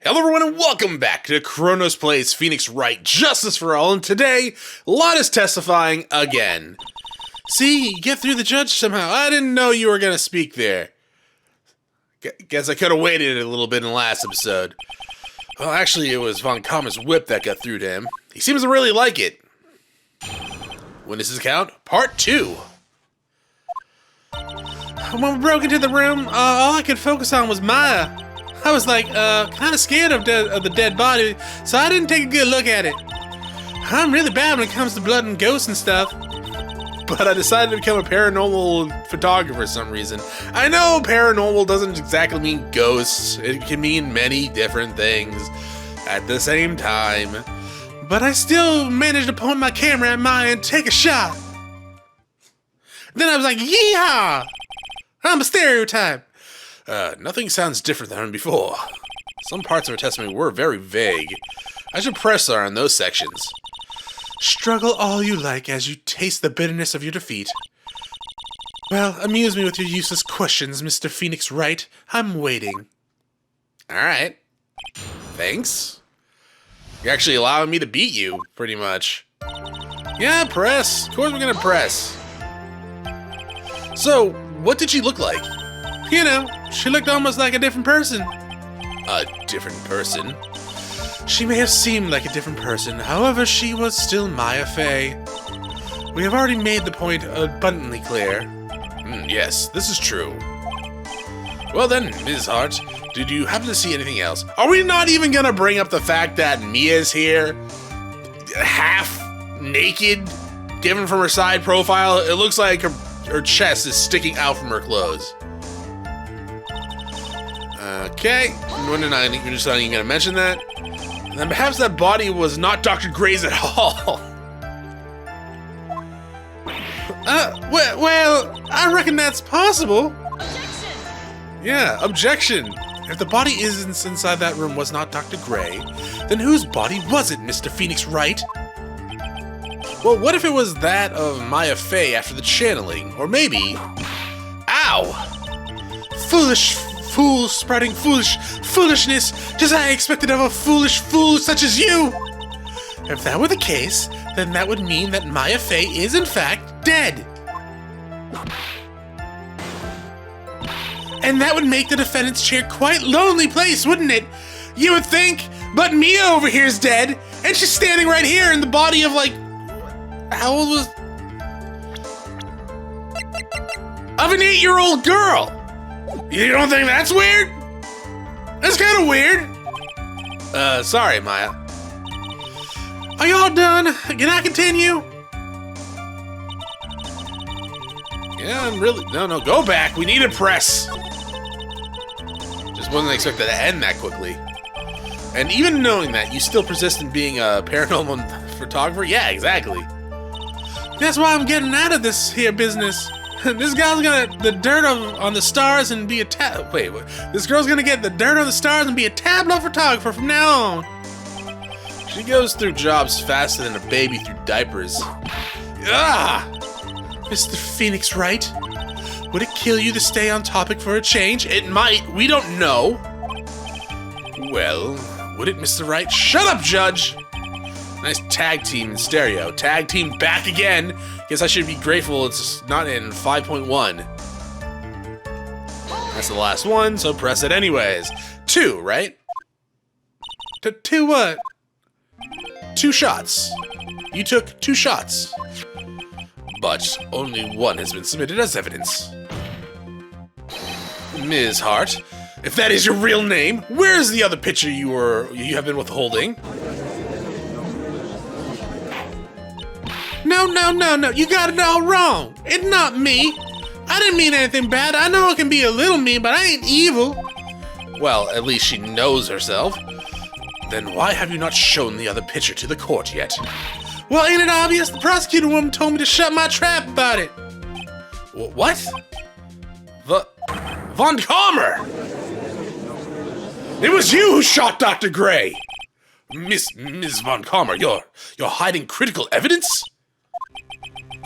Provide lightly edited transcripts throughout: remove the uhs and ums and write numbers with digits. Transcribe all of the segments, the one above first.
Hello everyone and welcome back to Chronos Plays Phoenix Wright Justice for All, and today, Lot is testifying again. See, you get through the judge somehow. I didn't know you were going to speak there. Guess I could have waited a little bit in the last episode. Well, actually, it was Von Kammer's whip that got through to him. He seems to really like it. Witness account, part 2. When we broke into the room, all I could focus on was Maya. I was like, kind of scared of the dead body, so I didn't take a good look at it. I'm really bad when it comes to blood and ghosts and stuff. But I decided to become a paranormal photographer for some reason. I know paranormal doesn't exactly mean ghosts. It can mean many different things at the same time. But I still managed to point my camera at Maya and take a shot. Then I was like, yeehaw! I'm a stereotype. Nothing sounds different than before. Some parts of her testimony were very vague. I should press her on those sections. Struggle all you like as you taste the bitterness of your defeat. Well, amuse me with your useless questions, Mr. Phoenix Wright. I'm waiting. Alright. Thanks. You're actually allowing me to beat you, pretty much. Yeah, press. Of course we're gonna press. So, what did she look like? You know, she looked almost like a different person. A different person? She may have seemed like a different person, however, she was still Maya Fey. We have already made the point abundantly clear. Yes, this is true. Well then, Ms. Hart, did you happen to see anything else? Are we not even gonna bring up the fact that Mia's here? Half naked? Given from her side profile, it looks like her chest is sticking out from her clothes. Okay, we're just not even gonna mention that. Then perhaps that body was not Dr. Gray's at all. Well, I reckon that's possible. Objection! Yeah, objection. If the body inside that room was not Dr. Gray, then whose body was it, Mr. Phoenix Wright? Well, what if it was that of Maya Fey after the channeling? Or maybe... Ow! Foolish fool spreading foolishness, just as I expected of a foolish fool such as you! If that were the case, then that would mean that Maya Fey is in fact dead. And that would make the defendant's chair quite lonely place, wouldn't it? You would think, but Mia over here is dead, and she's standing right here in the body of like... How old was... Of an 8-year-old girl! You don't think that's weird? That's kind of weird. Sorry, Maya. Are y'all done? Can I continue? Yeah, I'm really... No, go back. We need a press. Just wasn't expected to end that quickly. And even knowing that, you still persist in being a paranormal photographer? Yeah, exactly. That's why I'm getting out of this here business. This guy's gonna the dirt on the stars and be a wait. This girl's gonna get the dirt on the stars and be a tableau photographer from now on. She goes through jobs faster than a baby through diapers. Ah! Mr. Phoenix Wright, would it kill you to stay on topic for a change? It might. We don't know. Well, would it, Mr. Wright? Shut up, Judge! Nice tag team in stereo. Tag team back again. Guess I should be grateful it's not in 5.1. That's the last one, so press it anyways. 2, right? Two what? 2 shots. You took 2 shots. But only one has been submitted as evidence. Ms. Hart, if that is your real name, where is the other picture you have been withholding? No, you got it all wrong. It's not me. I didn't mean anything bad. I know I can be a little mean, but I ain't evil. Well, at least she knows herself. Then why have you not shown the other picture to the court yet? Well, ain't it obvious? The prosecutor woman told me to shut my trap about it. What? Von Kammer! It was you who shot Dr. Gray! Miss Von Kammer, you're hiding critical evidence?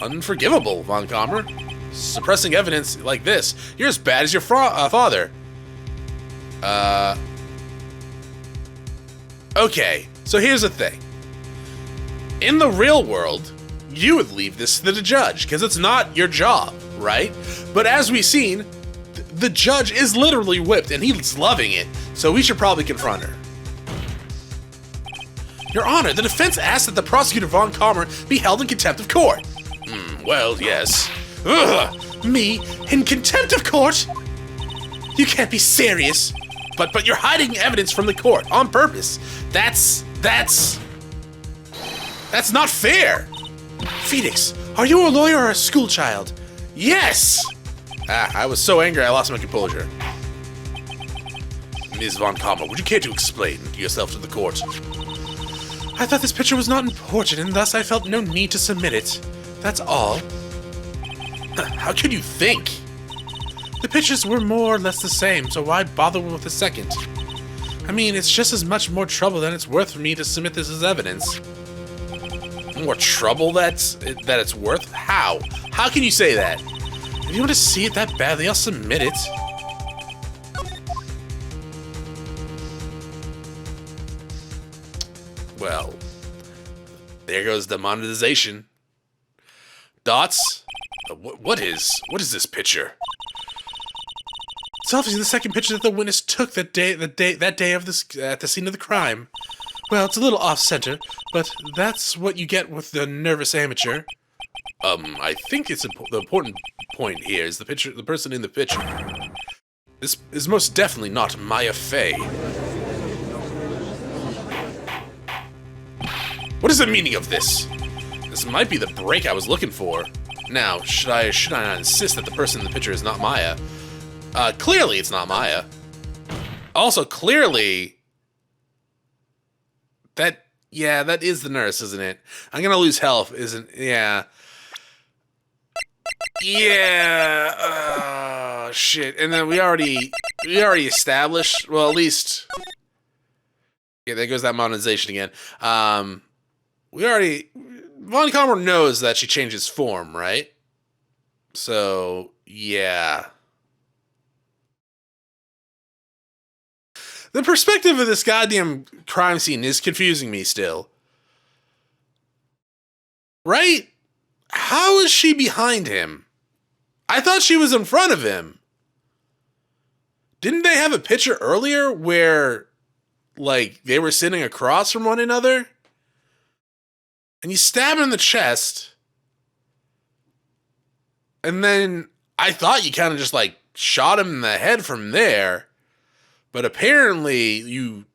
Unforgivable, Von Kammer. Suppressing evidence like this. You're as bad as your father. Okay, so here's the thing. In the real world, you would leave this to the judge, because it's not your job, right? But as we've seen, the judge is literally whipped, and he's loving it, so we should probably confront her. Your Honor, the defense asked that the prosecutor Von Kammer be held in contempt of court. Well, yes. Ugh, me in contempt of court? You can't be serious. But you're hiding evidence from the court on purpose. That's not fair. Phoenix, are you a lawyer or a schoolchild? Yes! I was so angry I lost my composure. Ms. Von Kammer, would you care to explain yourself to the court? I thought this picture was not important, and thus I felt no need to submit it. That's all. How could you think? The pictures were more or less the same, so why bother with a second? I mean, it's just as much more trouble than it's worth for me to submit this as evidence. More trouble that it's worth? How? How can you say that? If you want to see it that badly, I'll submit it. Well, there goes the monetization. Dots? What is this picture? It's obviously the second picture that the witness took that day of this at the scene of the crime. Well, it's a little off-center, but that's what you get with the nervous amateur. I think the important point here is the person in the picture. This is most definitely not Maya Fey. What is the meaning of this? This might be the break I was looking for. Now, should I not insist that the person in the picture is not Maya? Clearly it's not Maya. Also, clearly, that is the nurse, isn't it? I'm gonna lose health, yeah. Yeah, shit. And then we already established, well, at least, yeah, there goes that monetization again. Von Kammer knows that she changes form, right? So, yeah. The perspective of this goddamn crime scene is confusing me still. Right? How is she behind him? I thought she was in front of him. Didn't they have a picture earlier where, like, they were sitting across from one another? And you stab him in the chest. And then I thought you kind of just, like, shot him in the head from there. But apparently you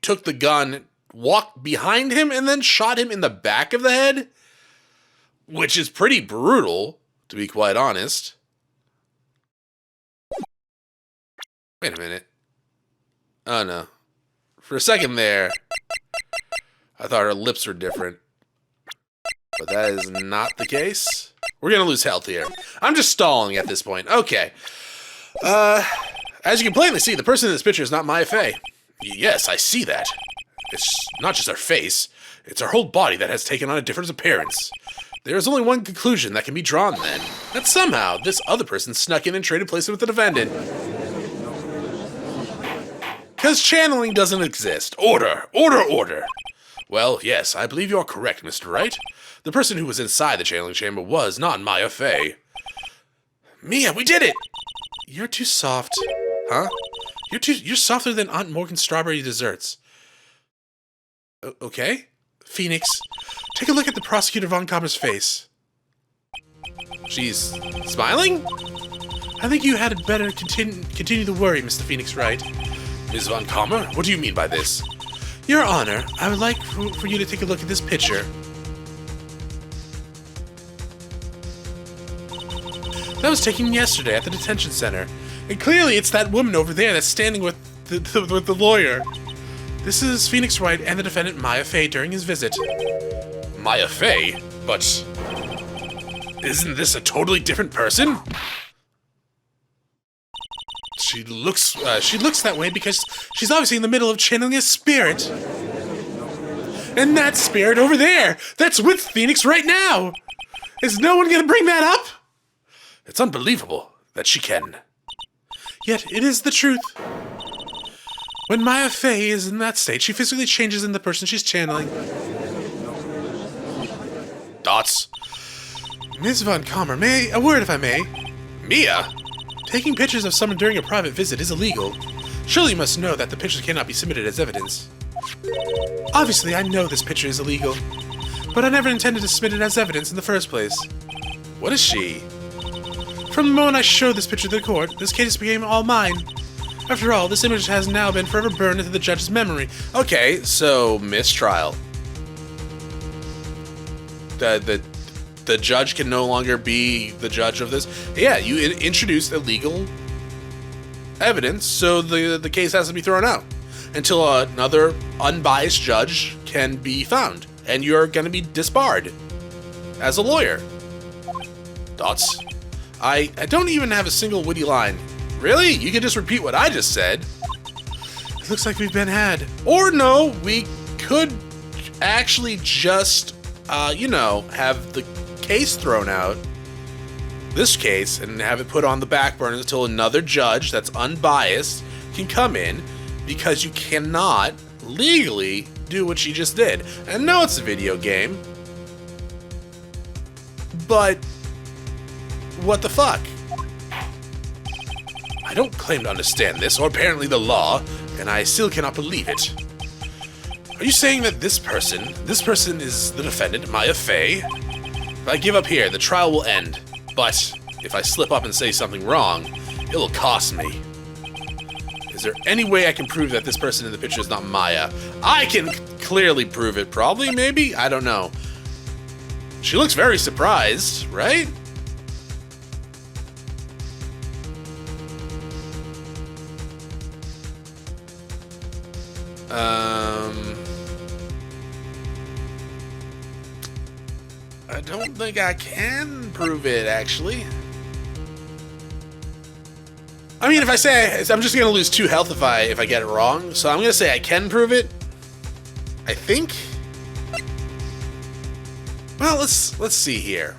took the gun, walked behind him, and then shot him in the back of the head, which is pretty brutal, to be quite honest. Wait a minute. Oh, no. For a second there, I thought her lips were different. But that is not the case. We're going to lose health here. I'm just stalling at this point. Okay. As you can plainly see, the person in this picture is not Maya Fey. Yes, I see that. It's not just her face. It's her whole body that has taken on a different appearance. There is only one conclusion that can be drawn then. That somehow, this other person snuck in and traded places with the defendant. Because channeling doesn't exist. Order! Order! Order! Well, yes, I believe you're correct, Mr. Wright. The person who was inside the channeling chamber was not Maya Fey. Mia, we did it! You're too soft. Huh? You're softer than Aunt Morgan's strawberry desserts. Okay? Phoenix, take a look at the prosecutor Von Kammer's face. She's smiling? I think you had better continue to worry, Mr. Phoenix Wright. Ms. Von Kammer, what do you mean by this? Your Honor, I would like for you to take a look at this picture. That was taken yesterday at the detention center. And clearly it's that woman over there that's standing with the lawyer. This is Phoenix Wright and the defendant Maya Fey during his visit. Maya Fey? But isn't this a totally different person? She looks that way because she's obviously in the middle of channeling a spirit. And that spirit over there, that's with Phoenix right now. Is no one gonna bring that up? It's unbelievable that she can. Yet it is the truth. When Maya Fey is in that state, she physically changes into the person she's channeling. Dots. Ms. Von Kammer, a word if I may? Mia? Taking pictures of someone during a private visit is illegal. Surely you must know that the pictures cannot be submitted as evidence. Obviously, I know this picture is illegal, but I never intended to submit it as evidence in the first place. What is she? From the moment I showed this picture to the court, this case became all mine. After all, this image has now been forever burned into the judge's memory. Okay, so mistrial. The judge can no longer be the judge of this. Yeah, you introduced illegal evidence, so the case has to be thrown out until another unbiased judge can be found, and you're going to be disbarred as a lawyer. Thoughts? I don't even have a single witty line. Really? You can just repeat what I just said. It looks like we've been had. Or no, we could actually just, have the case thrown out, this case, and have it put on the back burner until another judge that's unbiased can come in, because you cannot legally do what she just did. And no, it's a video game, but what the fuck? I don't claim to understand this, or apparently the law, and I still cannot believe it. Are you saying that this person is the defendant, Maya Fey? If I give up here, the trial will end. But if I slip up and say something wrong, it will cost me. Is there any way I can prove that this person in the picture is not Maya? I can clearly prove it, probably, maybe? I don't know. She looks very surprised, right? I don't think I can prove it, actually. I mean, if I say I'm just gonna lose 2 health if I get it wrong, so I'm gonna say I can prove it. I think. Well, let's see here,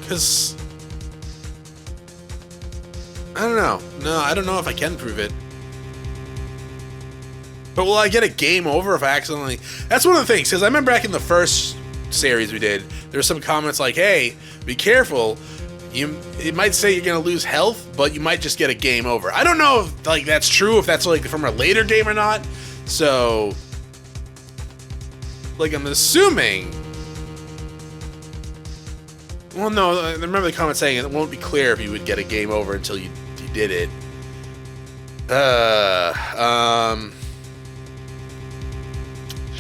because I don't know. No, I don't know if I can prove it. But will I get a game over if I accidentally... That's one of the things, because I remember back in the first series we did, there were some comments like, hey, be careful, it might say you're going to lose health, but you might just get a game over. I don't know if that's true, if that's from a later game or not, so... I'm assuming... Well, no, I remember the comment saying it won't be clear if you would get a game over until you did it.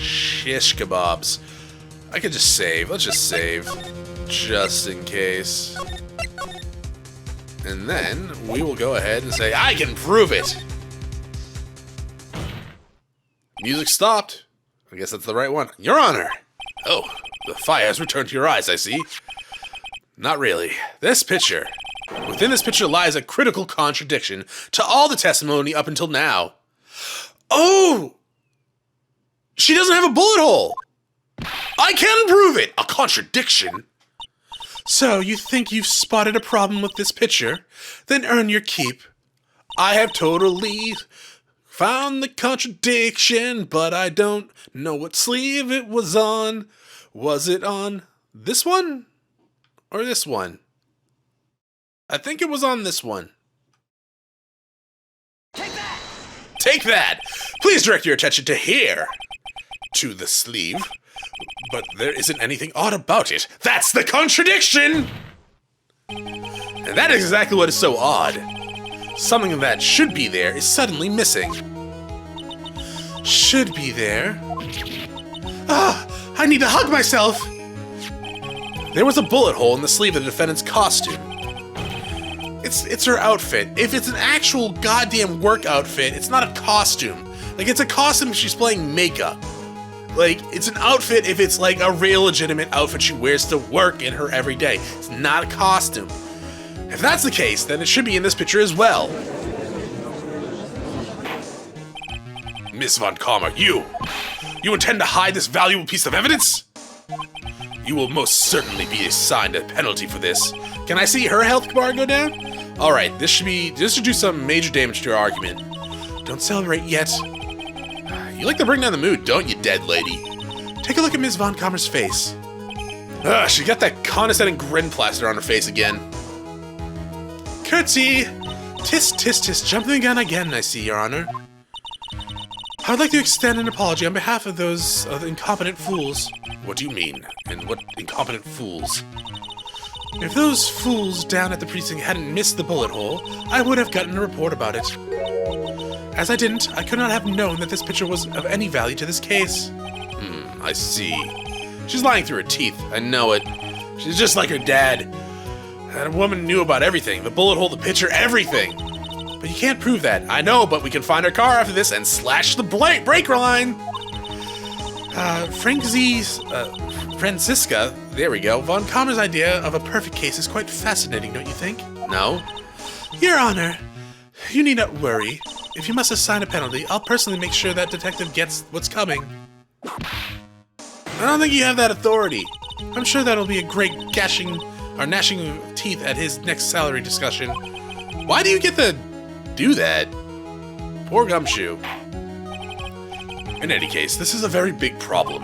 Shish kebabs. I could just save. Let's just save. Just in case. And then we will go ahead and say, I can prove it! Music stopped. I guess that's the right one. Your Honor! Oh, the fire has returned to your eyes, I see. Not really. This picture. Within this picture lies a critical contradiction to all the testimony up until now. Oh! She doesn't have a bullet hole! I can prove it! A contradiction? So, you think you've spotted a problem with this picture? Then earn your keep. I have totally found the contradiction, but I don't know what sleeve it was on. Was it on this one? Or this one? I think it was on this one. Take that! Take that! Please direct your attention to here. To the sleeve. But there isn't anything odd about it. That's the contradiction! And that is exactly what is so odd. Something that should be there is suddenly missing. Should be there? Ah! I need to hug myself! There was a bullet hole in the sleeve of the defendant's costume. It's her outfit. If it's an actual goddamn work outfit, it's not a costume. It's a costume if she's playing makeup. It's an outfit if it's a real legitimate outfit she wears to work in her every day. It's not a costume. If that's the case, then it should be in this picture as well. Miss Von Kammer, you intend to hide this valuable piece of evidence? You will most certainly be assigned a penalty for this. Can I see her health bar go down? Alright, this should do some major damage to your argument. Don't celebrate yet. You like to bring down the mood, don't you, dead lady? Take a look at Ms. Von Kammer's face. Ugh, she got that condescending grin plastered on her face again. Curtsy! Tis, tis, tis, jumping the gun again, I see, Your Honor. I would like to extend an apology on behalf of those incompetent fools. What do you mean? And what incompetent fools? If those fools down at the precinct hadn't missed the bullet hole, I would have gotten a report about it. As I didn't, I could not have known that this picture was of any value to this case. I see. She's lying through her teeth. I know it. She's just like her dad. That woman knew about everything. The bullet hole, the picture, everything. But you can't prove that. I know, but we can find her car after this and slash the brake line. Franziska, there we go. Von Kammer's idea of a perfect case is quite fascinating, don't you think? No. Your Honor, you need not worry. If you must assign a penalty, I'll personally make sure that detective gets what's coming. I don't think you have that authority. I'm sure that'll be a great gnashing of teeth at his next salary discussion. Why do you get to do that? Poor Gumshoe. In any case, this is a very big problem.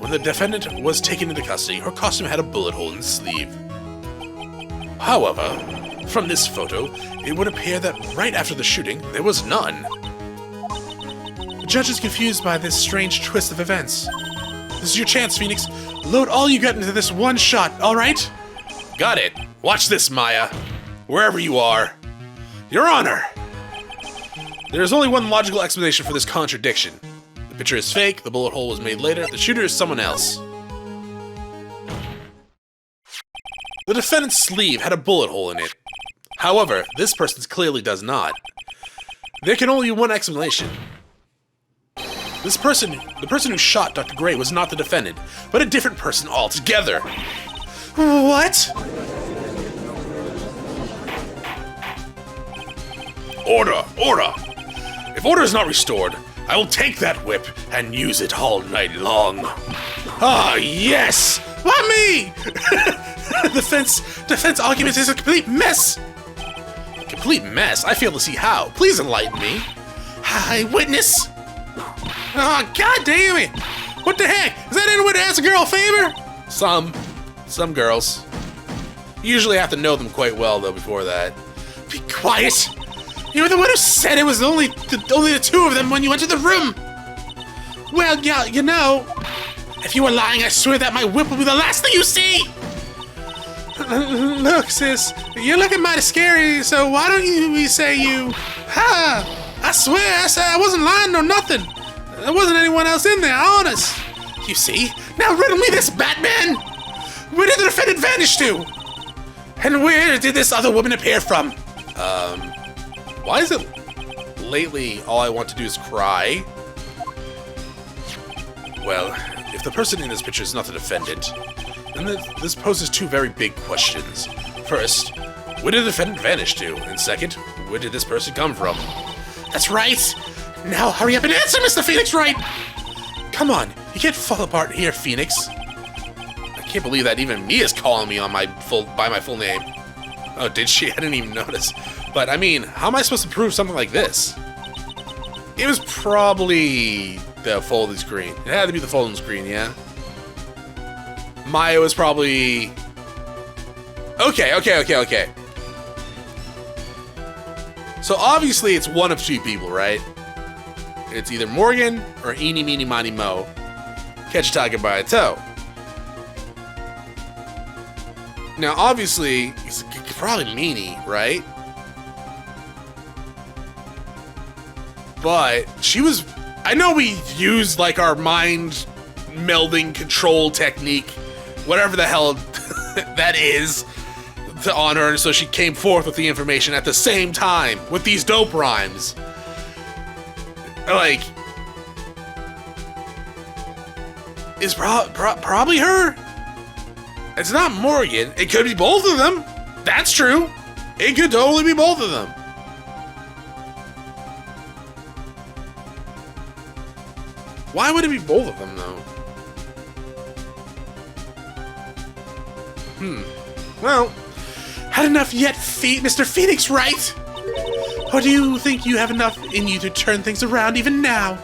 When the defendant was taken into custody, her costume had a bullet hole in the sleeve. However, from this photo, it would appear that right after the shooting, there was none. The judge is confused by this strange twist of events. This is your chance, Phoenix. Load all you got into this one shot, alright? Got it. Watch this, Maya. Wherever you are. Your Honor! There is only one logical explanation for this contradiction. The picture is fake, the bullet hole was made later, the shooter is someone else. The defendant's sleeve had a bullet hole in it. However, this person's clearly does not. There can only be one explanation. The person who shot Dr. Gray was not the defendant, but a different person altogether. What? Order! Order! If order is not restored, I will take that whip and use it all night long. Ah, yes! Why me? Defense argument is a complete mess. Complete mess? I fail to see how. Please enlighten me. Eyewitness? Oh, god damn it! What the heck? Is that any way to ask a girl a favor? Some girls. You usually have to know them quite well, though, before that. Be quiet! You were the one who said it was only the two of them when you entered the room! Well, yeah, you know, if you were lying, I swear that my whip will be the last thing you see! Look, sis, you're looking mighty scary, so why don't you say you... Ha! I swear, I said I wasn't lying or nothing. There wasn't anyone else in there, honest. You see? Now riddle me this, Batman! Where did the defendant vanish to? And where did this other woman appear from? Why is it lately all I want to do is cry? Well, if the person in this picture is not the defendant, then this poses two very big questions. First, where did the defendant vanish to? And second, where did this person come from? That's right! Now hurry up and answer, Mr. Phoenix Wright! Come on, you can't fall apart here, Phoenix. I can't believe that even Mia's calling me by my full name. Oh, did she? I didn't even notice. But, I mean, how am I supposed to prove something like this? It was probably the folding screen. It had to be the folding screen, yeah? Maya was probably... Okay. So, obviously, it's one of two people, right? It's either Morgan or Eeny, Meeny, Miny, Mo. Catch a tiger by a toe. Now, obviously, it's probably Meanie, right? But she was... I know we used, like, our mind melding control technique, whatever the hell that is, on her, so she came forth with the information at the same time with these dope rhymes. Like, it's probably her. It's not Morgan. It could be both of them. That's true. It could totally be both of them. Why would it be both of them, though? Well, Had enough yet, Mr. Phoenix Wright? Or do you think you have enough in you to turn things around even now?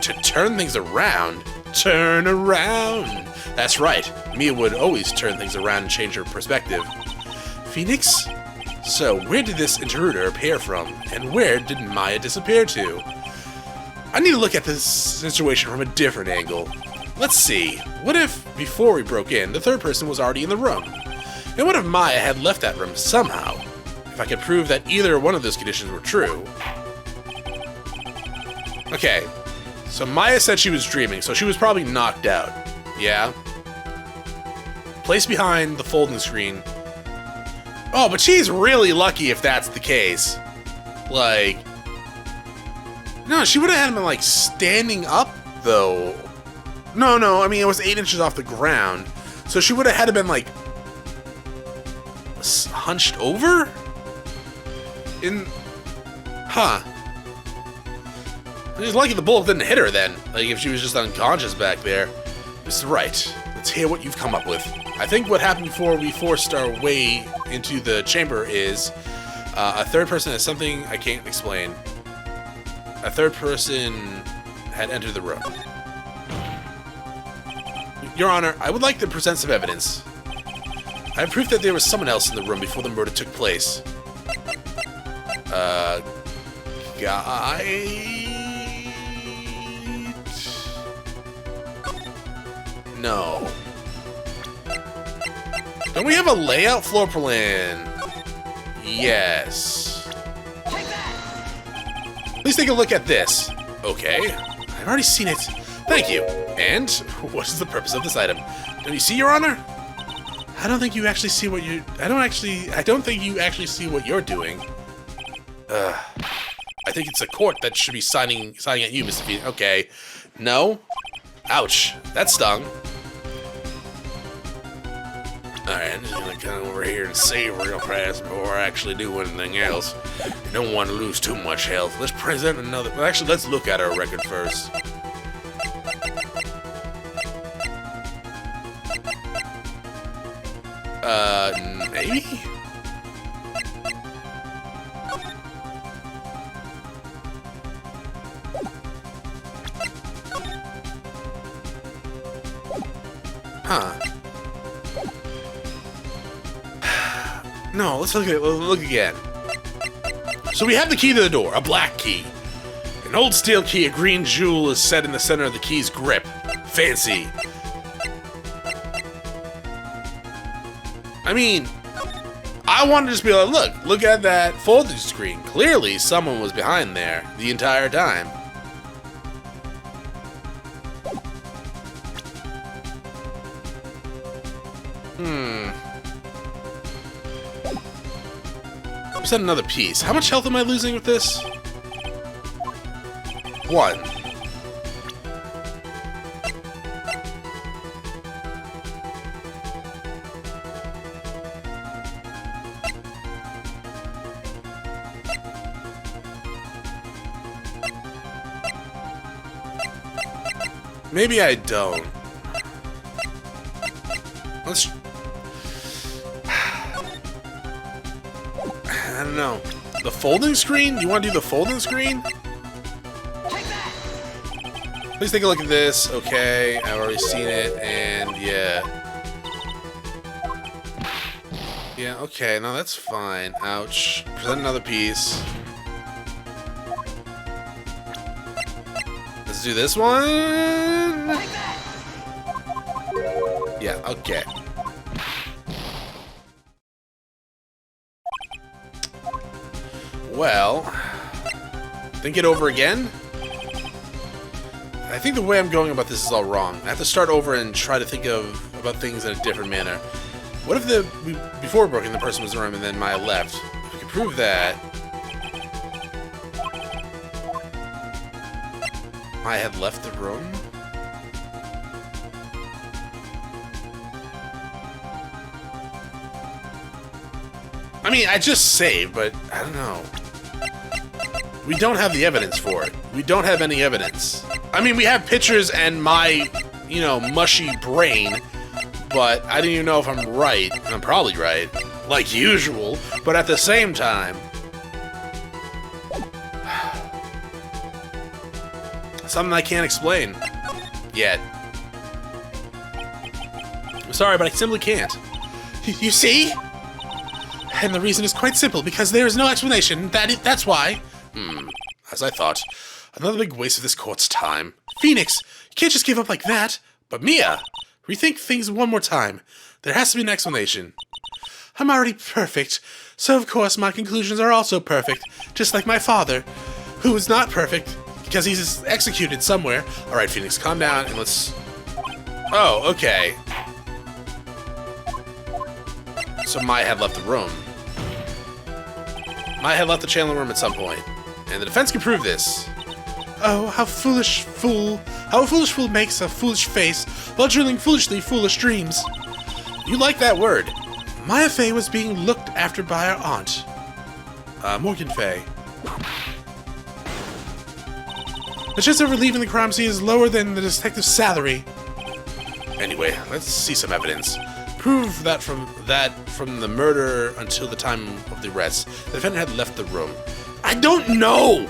To turn things around? Turn around! That's right. Mia would always turn things around and change her perspective. Phoenix? So, where did this intruder appear from? And where did Maya disappear to? I need to look at this situation from a different angle. Let's see. What if, before we broke in, the third person was already in the room? And what if Maya had left that room somehow? If I could prove that either one of those conditions were true. Okay. So Maya said she was dreaming, so she was probably knocked out. Yeah? Placed behind the folding screen. Oh, but she's really lucky if that's the case. Like... No, she would have had him, like, standing up, though. No, I mean, it was 8 inches off the ground. So she would have had to been, like... hunched over? Huh. She's lucky the bullet didn't hit her then. Like, if she was just unconscious back there. Mr. Wright, let's hear what you've come up with. I think what happened before we forced our way into the chamber is... a third person has something I can't explain. A third person had entered the room. Your Honor, I would like to present some evidence. I have proof that there was someone else in the room before the murder took place. Guide? No. Don't we have a layout floor plan? Yes. Please take a look at this. Okay. I've already seen it. Thank you. And what is the purpose of this item? Don't you see, Your Honor? I don't think you actually see what you... I don't think you actually see what you're doing. I think it's a court that should be signing at you, Mr. Phoenix. Okay. No? Ouch. That stung. Alright, I'm just gonna come over here and save real fast before I actually do anything else. I don't want to lose too much health. Let's present another... Well, actually, let's look at our record first. Maybe? Huh. No, let's look again. So we have the key to the door, a black key. An old steel key, a green jewel is set in the center of the key's grip. Fancy. I mean, I want to just be like, look at that folding screen. Clearly, someone was behind there the entire time. Set another piece. How much health am I losing with this? 1. Maybe I don't. Let's... I don't know. The folding screen? Do you want to do the folding screen? Please take a look at this. Okay, I've already seen it, and yeah. Yeah, okay, no, that's fine. Ouch. Present another piece. Let's do this one. Yeah, okay. Well, think it over again. I think the way I'm going about this is all wrong. I have to start over and try to think about things in a different manner. What if before broken, the person was in the room and then Maya left? If we could prove that Maya had left the room? I mean, I just saved, but I don't know. We don't have the evidence for it. We don't have any evidence. I mean, we have pictures and my, mushy brain, but I don't even know if I'm right. I'm probably right. like usual, but at the same time... something I can't explain. Yet. I'm sorry, but I simply can't. You see? And the reason is quite simple, because there is no explanation. That's why. As I thought. Another big waste of this court's time. Phoenix, you can't just give up like that. But Mia! Rethink things one more time. There has to be an explanation. I'm already perfect, so of course my conclusions are also perfect, just like my father, who is not perfect, because he's executed somewhere. Alright, Phoenix, calm down and let's... Oh, okay. So Maya had left the room. Maya had left the channeling room at some point, and the defense can prove this. Oh, how a foolish fool makes a foolish face while drilling foolishly foolish dreams. You like that word. Maya Fey was being looked after by our aunt, Morgan Fey. The chance of her leaving the crime scene is lower than the detective's salary. Anyway, let's see some evidence. Prove that from the murder until the time of the arrest, the defendant had left the room. I don't know!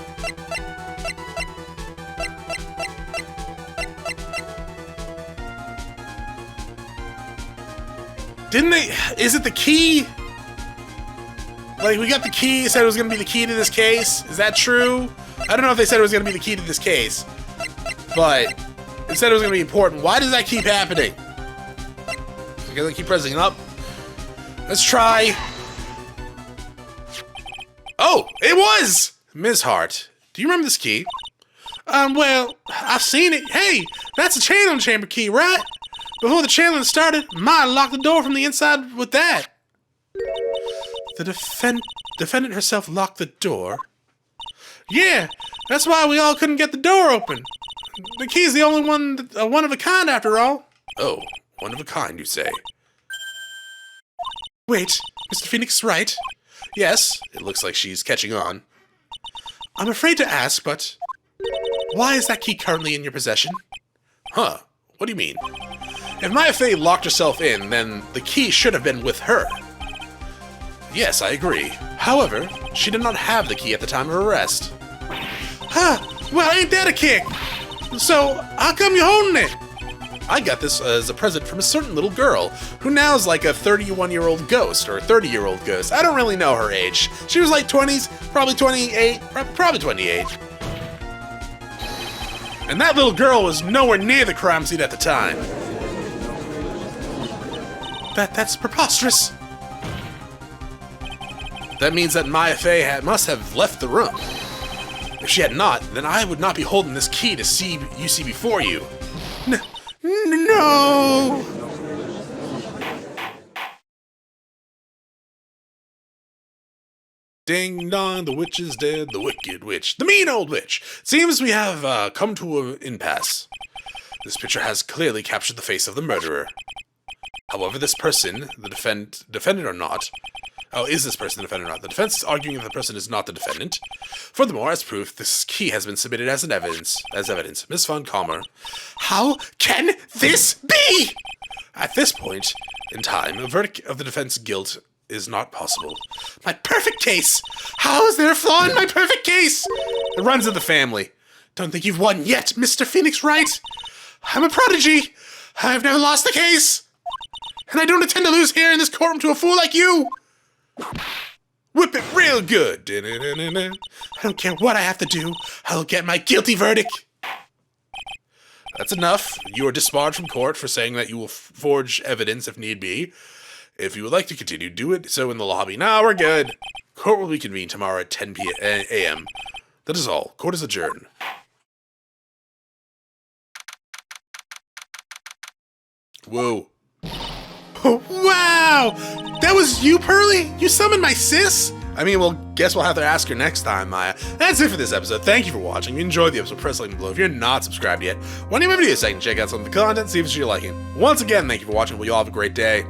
Didn't they? Is it the key? Like, we got the key, said it was gonna be the key to this case. Is that true? I don't know if they said it was gonna be the key to this case, but it said it was gonna be important. Why does that keep happening? Because I keep pressing up. Let's try. Oh, it was! Ms. Hart, do you remember this key? Well, I've seen it. Hey, that's a channeling chamber key, right? Before the channeling started, Maya locked the door from the inside with that. The defendant herself locked the door? Yeah, that's why we all couldn't get the door open. The key's the only one of a kind after all. Oh, one of a kind, you say? Wait, Mr. Phoenix Wright? Yes, it looks like she's catching on. I'm afraid to ask, but why is that key currently in your possession? Huh, what do you mean? If Maya Fey locked herself in, then the key should have been with her. Yes, I agree. However, she did not have the key at the time of her arrest. Huh, well, ain't that a kick? So, how come you're holding it? I got this as a present from a certain little girl, who now is like a 31-year-old ghost, or a 30-year-old ghost. I don't really know her age. She was like 20s, probably 28, probably 28. And that little girl was nowhere near the crime scene at the time. That's preposterous. That means that Maya Fey must have left the room. If she had not, then I would not be holding this key to see you see before you. No! Ding dong, the witch is dead, the wicked witch, the mean old witch. It seems we have come to an impasse. This picture has clearly captured the face of the murderer. However, this person, the defendant or not... Oh, is this person the defendant or not? The defense is arguing that the person is not the defendant. Furthermore, as proof, this key has been submitted as evidence. Miss Von Calmer. How can this be? At this point in time, a verdict of the defense guilt is not possible. My perfect case! How is there a flaw in my perfect case? It runs in the family. Don't think you've won yet, Mr. Phoenix Wright. I'm a prodigy. I've never lost the case. And I don't intend to lose here in this courtroom to a fool like you. Whip it real good. I don't care what I have to do. I'll get my guilty verdict. That's enough. You are disbarred from court for saying that you will forge evidence if need be. If you would like to continue, do it so in the lobby. Now we're good. Court will reconvene tomorrow at 10 a.m. That is all. Court is adjourned. Whoa. Oh, wow! That was you, Pearly? You summoned my sis? I mean, well, guess we'll have to ask her next time, Maya. That's it for this episode. Thank you for watching. If you enjoyed the episode, press the link below. If you're not subscribed yet, why don't you my video second, check out some of the content, see if you're liking. Once again, thank you for watching. Will you all have a great day.